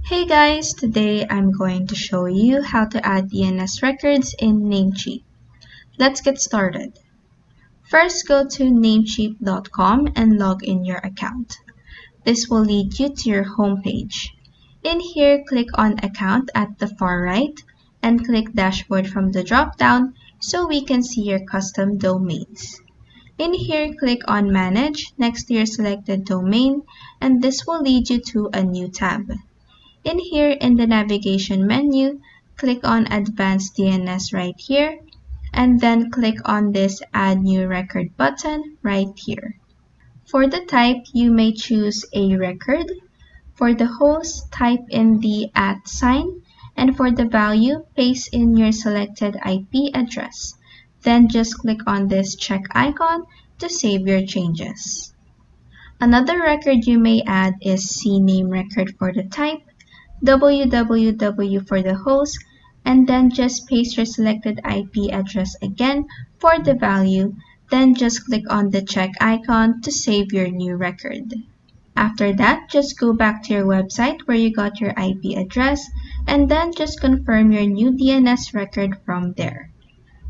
Hey guys, today I'm going to show you how to add DNS records in Namecheap. Let's get started. First, go to namecheap.com and log in your account. This will lead you to your home page. In here, click on Account at the far right and click Dashboard from the drop-down so we can see your custom domains. In here, click on Manage next to your selected domain, and this will lead you to a new tab. In here, in the navigation menu, click on Advanced DNS right here, and then click on this Add New Record button right here. For the type, you may choose a record. For the host, type in the @ sign, and for the value, paste in your selected IP address. Then just click on this check icon to save your changes. Another record you may add is CNAME record for the type, www for the host, and then just paste your selected IP address again for the value, then just click on the check icon to save your new record. After that, just go back to your website where you got your IP address, and then just confirm your new DNS record from there.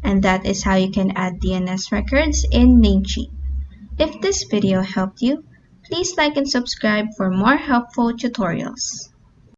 And that is how you can add DNS records in Namecheap. If this video helped you, please like and subscribe for more helpful tutorials.